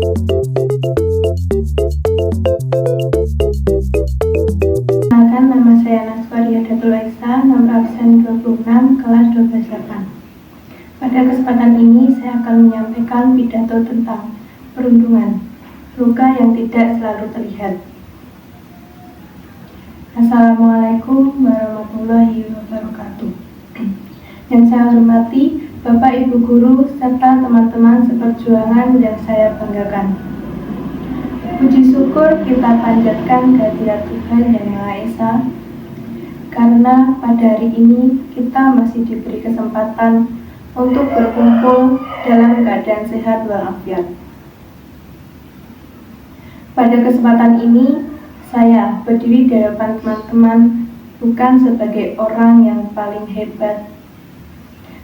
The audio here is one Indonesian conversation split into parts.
Perkenalkan, nama saya Naswaria Datul Aisa, nomor absen 26, kelas 12-8. Pada kesempatan ini saya akan menyampaikan pidato tentang perundungan, luka yang tidak selalu terlihat. Assalamualaikum warahmatullahi wabarakatuh. Yang saya hormati Bapak Ibu Guru serta teman-teman seperjuangan yang saya banggakan. Puji syukur kita panjatkan kehadirat Tuhan Yang Maha Esa, karena pada hari ini kita masih diberi kesempatan untuk berkumpul dalam keadaan sehat walafiat. Pada kesempatan ini, saya berdiri di hadapan teman-teman bukan sebagai orang yang paling hebat,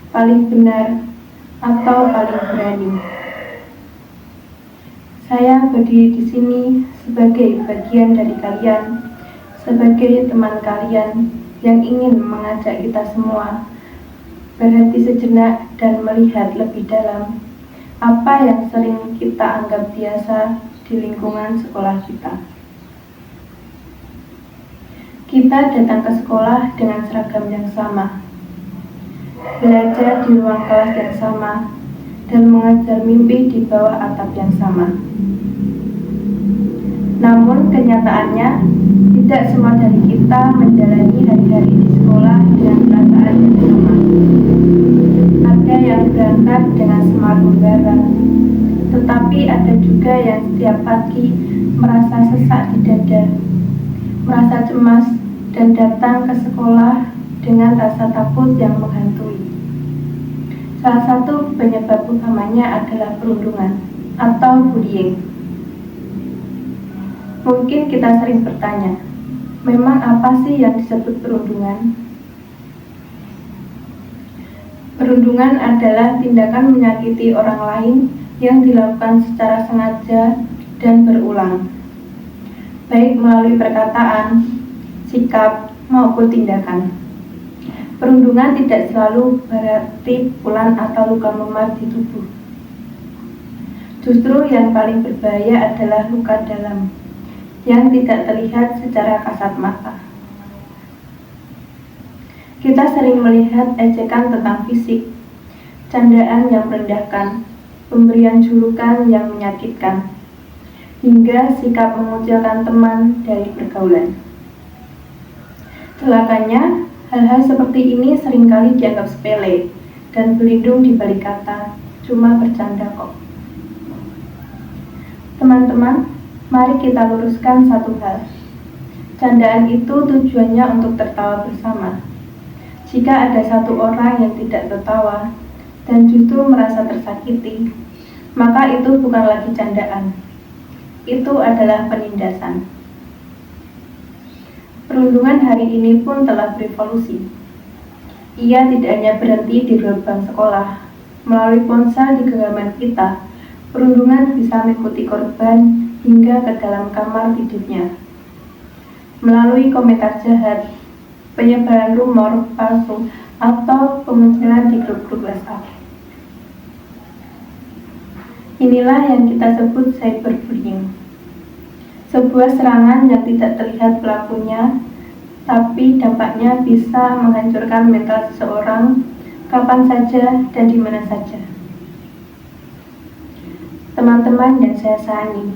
paling benar, atau paling berani. Saya berdiri di sini sebagai bagian dari kalian, sebagai teman kalian yang ingin mengajak kita semua berhenti sejenak dan melihat lebih dalam apa yang sering kita anggap biasa di lingkungan sekolah kita. Kita datang ke sekolah dengan seragam yang sama, belajar di ruang kelas yang sama, dan mengajar mimpi di bawah atap yang sama. Namun kenyataannya, tidak semua dari kita menjalani hari-hari di sekolah dengan perasaan yang sama. Ada yang berangkat dengan semangat membara, tetapi ada juga yang setiap pagi merasa sesak di dada, merasa cemas, dan datang ke sekolah dengan rasa takut yang menghantui. Salah satu penyebab utamanya adalah perundungan atau bullying. Mungkin kita sering bertanya, memang apa sih yang disebut perundungan? Perundungan adalah tindakan menyakiti orang lain yang dilakukan secara sengaja dan berulang, baik melalui perkataan, sikap, maupun tindakan. Perundungan tidak selalu berarti pukulan atau luka memar di tubuh. Justru yang paling berbahaya adalah luka dalam, yang tidak terlihat secara kasat mata. Kita sering melihat ejekan tentang fisik, candaan yang merendahkan, pemberian julukan yang menyakitkan, hingga sikap mengucilkan teman dari pergaulan. Celakanya, hal-hal seperti ini seringkali dianggap sepele dan berlindung di balik kata, cuma bercanda kok. Teman-teman, mari kita luruskan satu hal. Candaan itu tujuannya untuk tertawa bersama. Jika ada satu orang yang tidak tertawa dan justru merasa tersakiti, maka itu bukan lagi candaan. Itu adalah penindasan. Perundungan hari ini pun telah berevolusi. Ia tidak hanya berhenti di gerbang sekolah. Melalui ponsel di genggaman kita, perundungan bisa mengikuti korban hingga ke dalam kamar tidurnya. Melalui komentar jahat, penyebaran rumor palsu, atau pemunculan di grup-grup WhatsApp. Inilah yang kita sebut cyberbullying. Sebuah serangan yang tidak terlihat pelakunya, tapi dampaknya bisa menghancurkan mental seseorang kapan saja dan di mana saja. Teman-teman yang saya sayangi,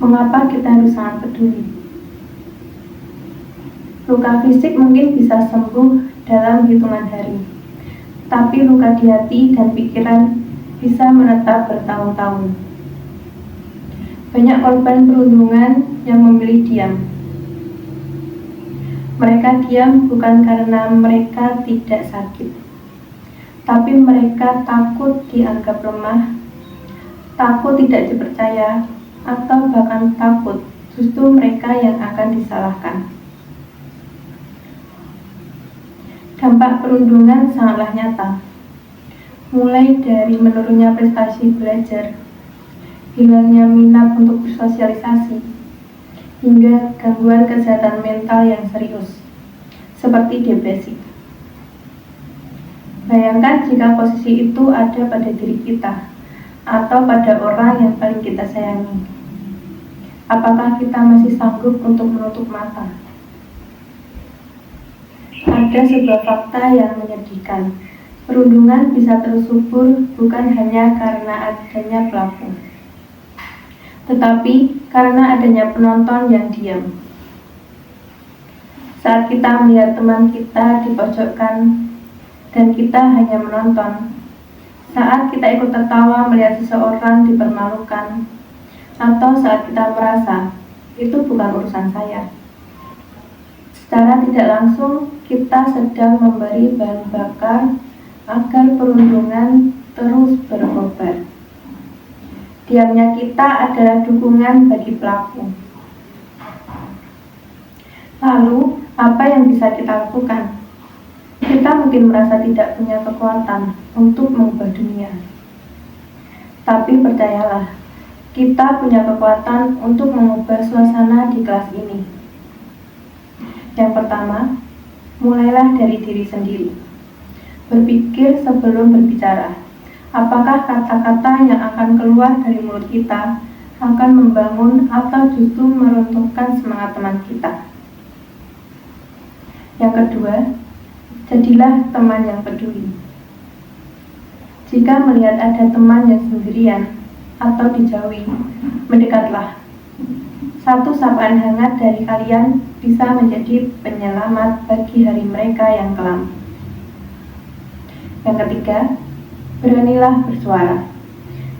mengapa kita harus sangat peduli? Luka fisik mungkin bisa sembuh dalam hitungan hari, tapi luka di hati dan pikiran bisa menetap bertahun-tahun. Banyak korban perundungan yang memilih diam. Mereka diam bukan karena mereka tidak sakit, tapi mereka takut dianggap lemah, takut tidak dipercaya, atau bahkan takut justru mereka yang akan disalahkan. Dampak perundungan sangatlah nyata, mulai dari menurunnya prestasi belajar, hilangnya minat untuk bersosialisasi, hingga gangguan kesehatan mental yang serius, seperti depresi. Bayangkan jika posisi itu ada pada diri kita, atau pada orang yang paling kita sayangi? Apakah kita masih sanggup untuk menutup mata? Ada sebuah fakta yang menyedihkan. Perundungan bisa terus subur bukan hanya karena adanya pelaku, tetapi karena adanya penonton yang diam. Saat kita melihat teman kita dipojokkan dan kita hanya menonton, saat kita ikut tertawa melihat seseorang dipermalukan, atau saat kita merasa itu bukan urusan saya, secara tidak langsung kita sedang memberi bahan bakar agar perundungan terus berkobar. Diamnya kita adalah dukungan bagi pelaku. Lalu, apa yang bisa kita lakukan? Kita mungkin merasa tidak punya kekuatan untuk mengubah dunia. Tapi percayalah, kita punya kekuatan untuk mengubah suasana di kelas ini. Yang pertama, mulailah dari diri sendiri. Berpikir sebelum berbicara. Apakah kata-kata yang akan keluar dari mulut kita akan membangun atau justru meruntuhkan semangat teman kita? Yang kedua, jadilah teman yang peduli. Jika melihat ada teman yang sendirian atau dijauhi, mendekatlah. Satu sapaan hangat dari kalian bisa menjadi penyelamat bagi hari mereka yang kelam. Yang ketiga, beranilah bersuara.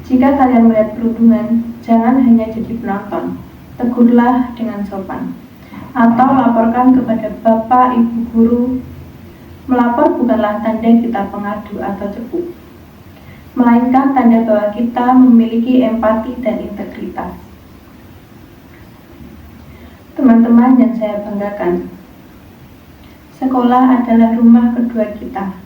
Jika kalian melihat perundungan, jangan hanya jadi penonton. Tegurlah dengan sopan. Atau laporkan kepada bapak, ibu guru. Melapor bukanlah tanda kita pengadu atau cepu, melainkan tanda bahwa kita memiliki empati dan integritas. Teman-teman yang saya banggakan, sekolah adalah rumah kedua kita.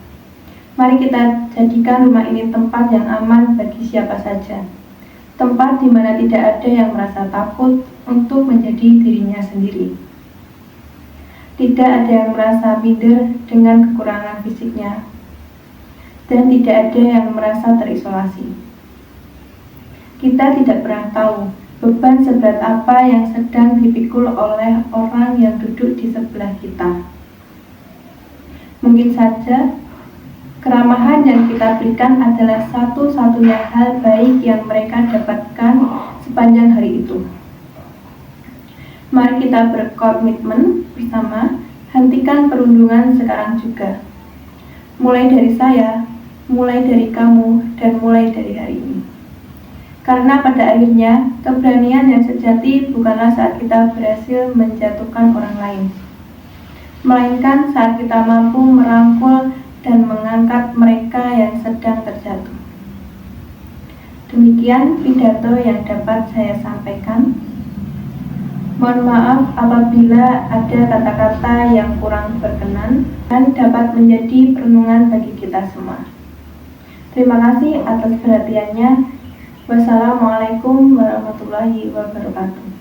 Mari kita jadikan rumah ini tempat yang aman bagi siapa saja. Tempat di mana tidak ada yang merasa takut untuk menjadi dirinya sendiri. Tidak ada yang merasa minder dengan kekurangan fisiknya. Dan tidak ada yang merasa terisolasi. Kita tidak pernah tahu beban seberat apa yang sedang dipikul oleh orang yang duduk di sebelah kita. Mungkin saja keramahan yang kita berikan adalah satu-satunya hal baik yang mereka dapatkan sepanjang hari itu. Mari kita berkomitmen bersama, hentikan perundungan sekarang juga. Mulai dari saya, mulai dari kamu, dan mulai dari hari ini. Karena pada akhirnya, keberanian yang sejati bukanlah saat kita berhasil menjatuhkan orang lain, melainkan saat kita mampu merangkul dan mengangkat mereka yang sedang terjatuh. Demikian pidato yang dapat saya sampaikan. Mohon maaf apabila ada kata-kata yang kurang berkenan dan dapat menjadi perenungan bagi kita semua. Terima kasih atas perhatiannya. Wassalamualaikum warahmatullahi wabarakatuh.